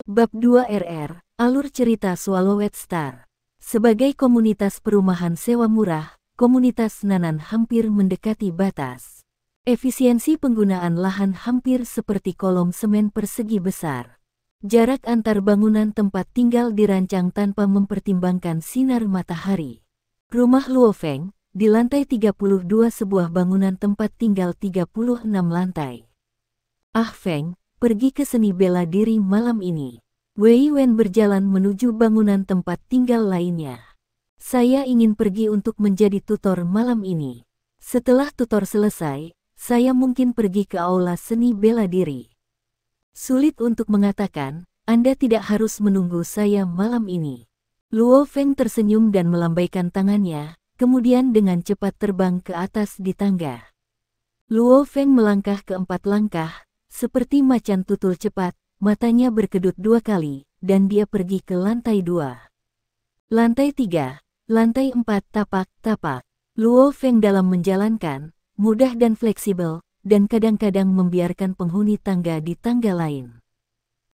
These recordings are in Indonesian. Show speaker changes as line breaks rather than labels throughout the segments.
Bab 2 RR, Alur Cerita Swallowed Star. Sebagai komunitas perumahan sewa murah, komunitas Nanan hampir mendekati batas. Efisiensi penggunaan lahan hampir seperti kolom semen persegi besar. Jarak antar bangunan tempat tinggal dirancang tanpa mempertimbangkan sinar matahari. Rumah Luo Feng, di lantai 32 sebuah bangunan tempat tinggal 36 lantai. Ah Feng, pergi ke seni bela diri malam ini. Wei Wen berjalan menuju bangunan tempat tinggal lainnya. Saya ingin pergi untuk menjadi tutor malam ini. Setelah tutor selesai, saya mungkin pergi ke aula seni bela diri. Sulit untuk mengatakan, Anda tidak harus menunggu saya malam ini. Luo Feng tersenyum dan melambaikan tangannya, kemudian dengan cepat terbang ke atas di tangga. Luo Feng melangkah ke 4 langkah, seperti macan tutul cepat, matanya berkedut 2 kali, dan dia pergi ke lantai 2. Lantai 3, lantai 4 tapak-tapak. Luo Feng dalam menjalankan, mudah dan fleksibel, dan kadang-kadang membiarkan penghuni tangga di tangga lain.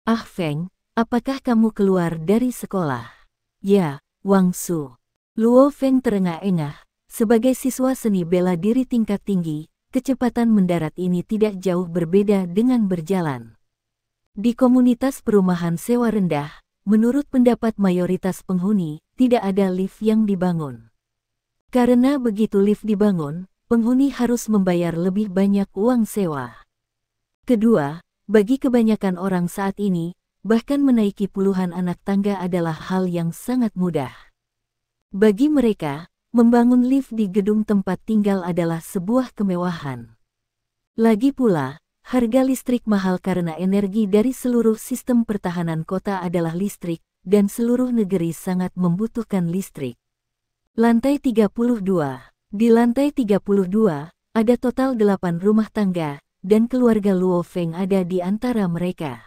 Ah Feng, apakah kamu keluar dari sekolah? Ya, Wang Su. Luo Feng terengah-engah, sebagai siswa seni bela diri tingkat tinggi, kecepatan mendarat ini tidak jauh berbeda dengan berjalan. Di komunitas perumahan sewa rendah, menurut pendapat mayoritas penghuni, tidak ada lift yang dibangun. Karena begitu lift dibangun, penghuni harus membayar lebih banyak uang sewa. Kedua, bagi kebanyakan orang saat ini, bahkan menaiki puluhan anak tangga adalah hal yang sangat mudah. Bagi mereka, membangun lift di gedung tempat tinggal adalah sebuah kemewahan. Lagi pula, harga listrik mahal karena energi dari seluruh sistem pertahanan kota adalah listrik, dan seluruh negeri sangat membutuhkan listrik. Lantai 32. Di lantai 32, ada total 8 rumah tangga, dan keluarga Luo Feng ada di antara mereka.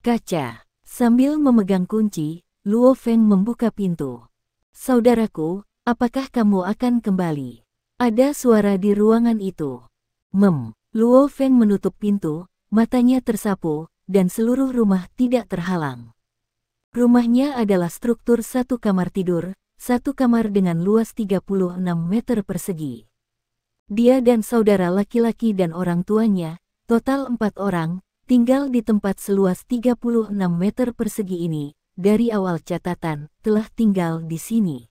Kaca. Sambil memegang kunci, Luo Feng membuka pintu. Saudaraku, apakah kamu akan kembali? Ada suara di ruangan itu. Luo Feng menutup pintu, matanya tersapu, dan seluruh rumah tidak terhalang. Rumahnya adalah struktur 1 kamar tidur, 1 kamar dengan luas 36 meter persegi. Dia dan saudara laki-laki dan orang tuanya, total 4 orang, tinggal di tempat seluas 36 meter persegi ini, dari awal catatan, telah tinggal di sini.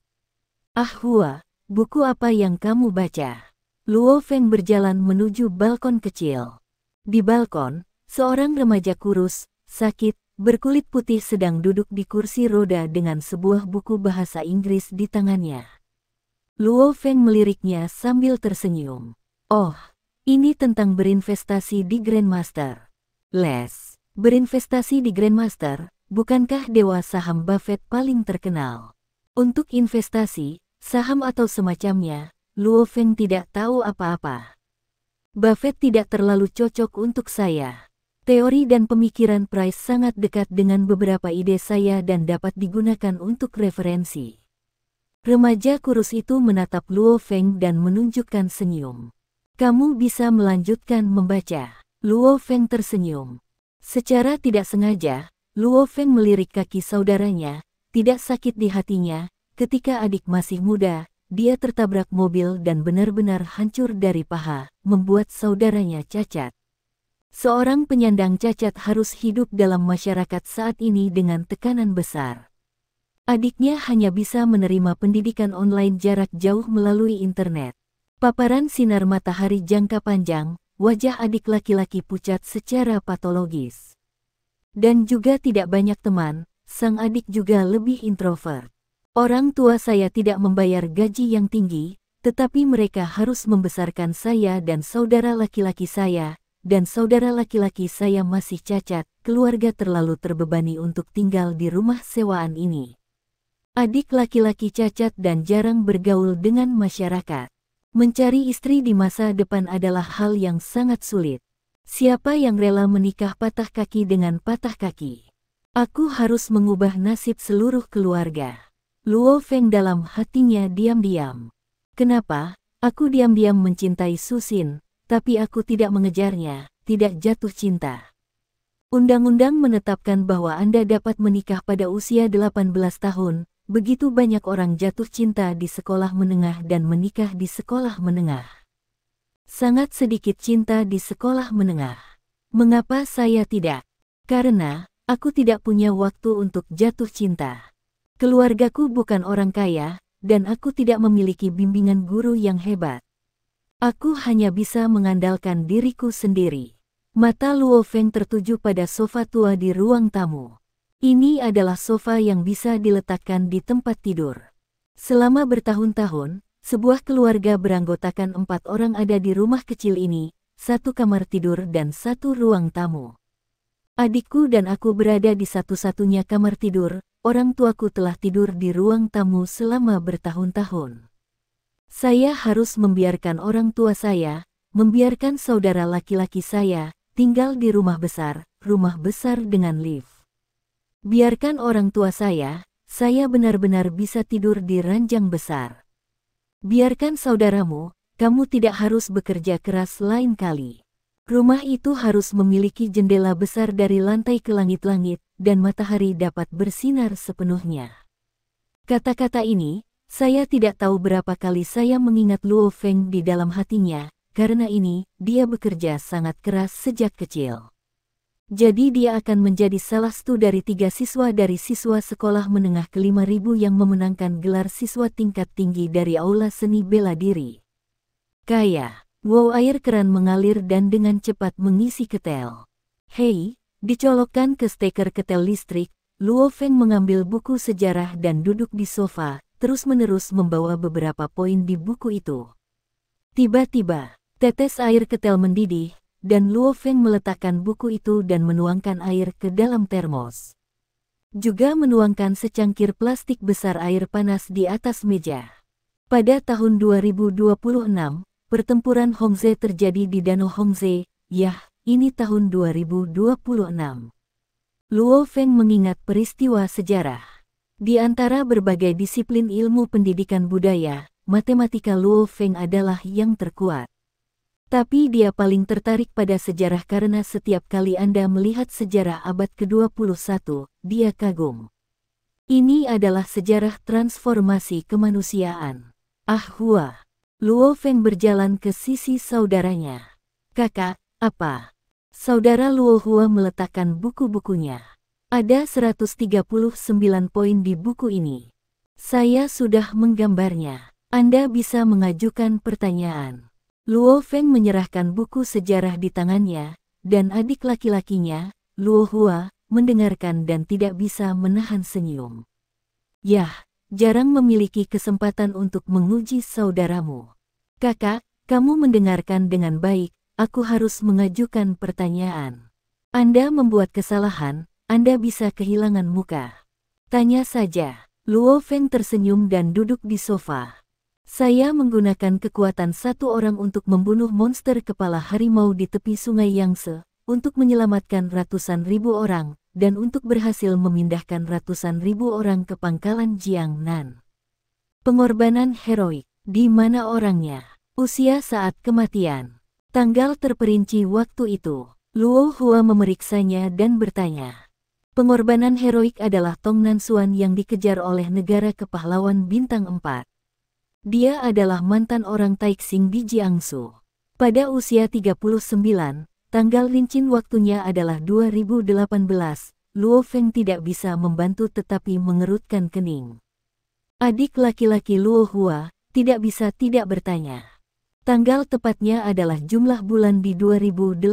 Ah Hua, buku apa yang kamu baca? Luo Feng berjalan menuju balkon kecil. Di balkon, seorang remaja kurus, sakit, berkulit putih sedang duduk di kursi roda dengan sebuah buku bahasa Inggris di tangannya. Luo Feng meliriknya sambil tersenyum. Oh, ini tentang berinvestasi di Grandmaster. Les, berinvestasi di Grandmaster, bukankah dewa saham Buffett paling terkenal? Untuk investasi, saham atau semacamnya, Luo Feng tidak tahu apa-apa. Buffett tidak terlalu cocok untuk saya. Teori dan pemikiran Price sangat dekat dengan beberapa ide saya dan dapat digunakan untuk referensi. Remaja kurus itu menatap Luo Feng dan menunjukkan senyum. Kamu bisa melanjutkan membaca. Luo Feng tersenyum. Secara tidak sengaja, Luo Feng melirik kaki saudaranya, tidak sakit di hatinya, ketika adik masih muda, dia tertabrak mobil dan benar-benar hancur dari paha, membuat saudaranya cacat. Seorang penyandang cacat harus hidup dalam masyarakat saat ini dengan tekanan besar. Adiknya hanya bisa menerima pendidikan online jarak jauh melalui internet. Paparan sinar matahari jangka panjang, wajah adik laki-laki pucat secara patologis. Dan juga tidak banyak teman, sang adik juga lebih introvert. Orang tua saya tidak membayar gaji yang tinggi, tetapi mereka harus membesarkan saya dan saudara laki-laki saya, dan saudara laki-laki saya masih cacat, keluarga terlalu terbebani untuk tinggal di rumah sewaan ini. Adik laki-laki cacat dan jarang bergaul dengan masyarakat. Mencari istri di masa depan adalah hal yang sangat sulit. Siapa yang rela menikah patah kaki dengan patah kaki? Aku harus mengubah nasib seluruh keluarga. Luo Feng dalam hatinya diam-diam. Kenapa? Aku diam-diam mencintai Su Xin, tapi aku tidak mengejarnya, tidak jatuh cinta. Undang-undang menetapkan bahwa Anda dapat menikah pada usia 18 tahun. Begitu banyak orang jatuh cinta di sekolah menengah dan menikah di sekolah menengah. Sangat sedikit cinta di sekolah menengah. Mengapa saya tidak? Karena aku tidak punya waktu untuk jatuh cinta. Keluargaku bukan orang kaya, dan aku tidak memiliki bimbingan guru yang hebat. Aku hanya bisa mengandalkan diriku sendiri. Mata Luo Feng tertuju pada sofa tua di ruang tamu. Ini adalah sofa yang bisa diletakkan di tempat tidur. Selama bertahun-tahun, sebuah keluarga beranggotakan 4 orang ada di rumah kecil ini, 1 kamar tidur dan 1 ruang tamu. Adikku dan aku berada di satu-satunya kamar tidur, orang tuaku telah tidur di ruang tamu selama bertahun-tahun. Saya harus membiarkan orang tua saya, membiarkan saudara laki-laki saya, tinggal di rumah besar dengan lift. Biarkan orang tua saya benar-benar bisa tidur di ranjang besar. Biarkan saudaramu, kamu tidak harus bekerja keras lain kali. Rumah itu harus memiliki jendela besar dari lantai ke langit-langit, dan matahari dapat bersinar sepenuhnya. Kata-kata ini, saya tidak tahu berapa kali saya mengingat Luo Feng di dalam hatinya, karena ini, dia bekerja sangat keras sejak kecil. Jadi dia akan menjadi salah satu dari 3 siswa dari siswa sekolah menengah ke-5.000 yang memenangkan gelar siswa tingkat tinggi dari Aula Seni Bela Diri. Kaya, wow, air keran mengalir dan dengan cepat mengisi ketel. Hei, dicolokkan ke steker ketel listrik, Luo Feng mengambil buku sejarah dan duduk di sofa, terus-menerus membawa beberapa poin di buku itu. Tiba-tiba, tetes air ketel mendidih, dan Luo Feng meletakkan buku itu dan menuangkan air ke dalam termos. Juga menuangkan secangkir plastik besar air panas di atas meja. Pada tahun 2026, pertempuran Hongzhe terjadi di Danau Hongzhe. Yah, ini tahun 2026. Luo Feng mengingat peristiwa sejarah. Di antara berbagai disiplin ilmu pendidikan budaya, matematika Luo Feng adalah yang terkuat. Tapi dia paling tertarik pada sejarah karena setiap kali Anda melihat sejarah abad ke-21, dia kagum. Ini adalah sejarah transformasi kemanusiaan. Hua. Luo Feng berjalan ke sisi saudaranya. Kakak, apa? Saudara Luo Hua meletakkan buku-bukunya. Ada 139 poin di buku ini. Saya sudah menggambarnya. Anda bisa mengajukan pertanyaan. Luo Feng menyerahkan buku sejarah di tangannya, dan adik laki-lakinya, Luo Hua, mendengarkan dan tidak bisa menahan senyum. Yah, jarang memiliki kesempatan untuk menguji saudaramu. Kakak, kamu mendengarkan dengan baik, aku harus mengajukan pertanyaan. Anda membuat kesalahan, Anda bisa kehilangan muka. Tanya saja. Luo Feng tersenyum dan duduk di sofa. Saya menggunakan kekuatan 1 orang untuk membunuh monster kepala harimau di tepi sungai Yangtze, untuk menyelamatkan ratusan ribu orang, dan untuk berhasil memindahkan ratusan ribu orang ke pangkalan Jiangnan. Pengorbanan heroik. Di mana orangnya? Usia saat kematian. Tanggal terperinci waktu itu. Luo Hua memeriksanya dan bertanya. Pengorbanan heroik adalah Tong Nansuan yang dikejar oleh negara kepahlawan bintang 4. Dia adalah mantan orang Taixing di Jiangsu. Pada usia 39, tanggal lincin waktunya adalah 2018, Luo Feng tidak bisa membantu tetapi mengerutkan kening. Adik laki-laki Luo Hua tidak bisa tidak bertanya. Tanggal tepatnya adalah jumlah bulan di 2018.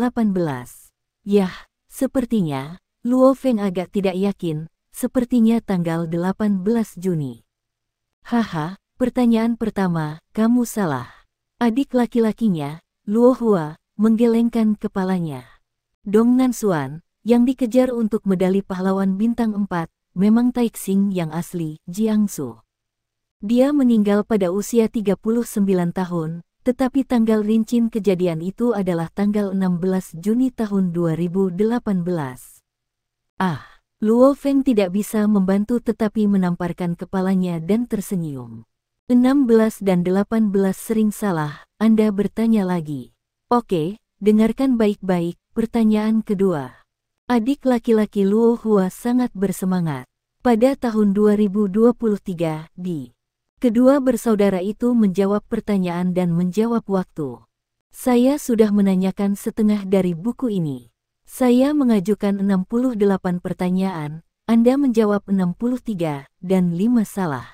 Yah, sepertinya, Luo Feng agak tidak yakin, sepertinya tanggal 18 Juni. Haha. Pertanyaan pertama, kamu salah. Adik laki-lakinya, Luo Hua, menggelengkan kepalanya. Dong Nansuan, yang dikejar untuk medali pahlawan bintang 4, memang Taixing yang asli, Jiangsu. Dia meninggal pada usia 39 tahun, tetapi tanggal rincin kejadian itu adalah tanggal 16 Juni tahun 2018. Luo Feng tidak bisa membantu tetapi menamparkan kepalanya dan tersenyum. 16 dan 18 sering salah, Anda bertanya lagi. Oke, dengarkan baik-baik, pertanyaan kedua. Adik laki-laki Luo Hua sangat bersemangat. Pada tahun 2023, kedua bersaudara itu menjawab pertanyaan dan menjawab waktu. Saya sudah menanyakan setengah dari buku ini. Saya mengajukan 68 pertanyaan, Anda menjawab 63, dan 5 salah.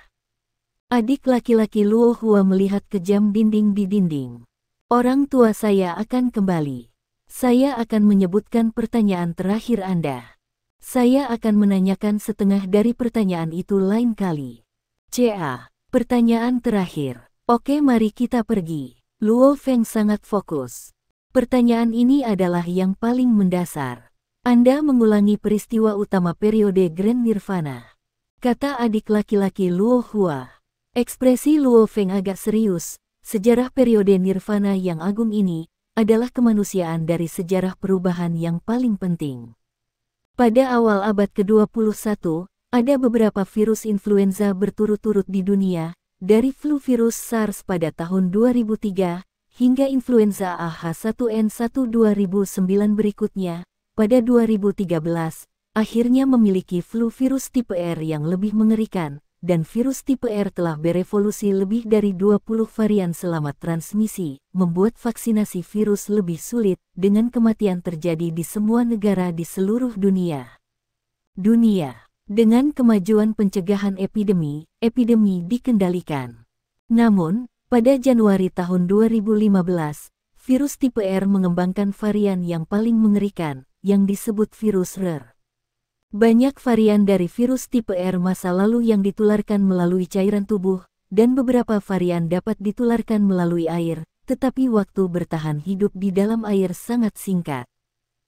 Adik laki-laki Luo Hua melihat ke jam dinding di dinding. Orang tua saya akan kembali. Saya akan menyebutkan pertanyaan terakhir Anda. Saya akan menanyakan setengah dari pertanyaan itu lain kali. CA. Pertanyaan terakhir. Oke, mari kita pergi. Luo Feng sangat fokus. Pertanyaan ini adalah yang paling mendasar. Anda mengulangi peristiwa utama periode Grand Nirvana, kata adik laki-laki Luo Hua. Ekspresi Luo Feng agak serius. Sejarah periode Nirvana yang agung ini adalah kemanusiaan dari sejarah perubahan yang paling penting. Pada awal abad ke-21, ada beberapa virus influenza berturut-turut di dunia, dari flu virus SARS pada tahun 2003, hingga influenza AH1N1 2009 berikutnya, pada 2013, akhirnya memiliki flu virus tipe R yang lebih mengerikan, dan virus tipe R telah berevolusi lebih dari 20 varian selama transmisi, membuat vaksinasi virus lebih sulit, dengan kematian terjadi di semua negara di seluruh dunia. Dengan kemajuan pencegahan epidemi dikendalikan. Namun, pada Januari tahun 2015, virus tipe R mengembangkan varian yang paling mengerikan, yang disebut virus RER. Banyak varian dari virus tipe R masa lalu yang ditularkan melalui cairan tubuh, dan beberapa varian dapat ditularkan melalui air, tetapi waktu bertahan hidup di dalam air sangat singkat.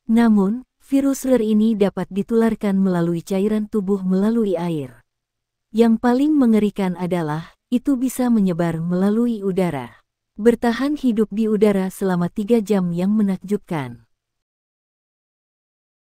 Namun, virus RER ini dapat ditularkan melalui cairan tubuh melalui air. Yang paling mengerikan adalah, itu bisa menyebar melalui udara. Bertahan hidup di udara selama 3 jam yang menakjubkan.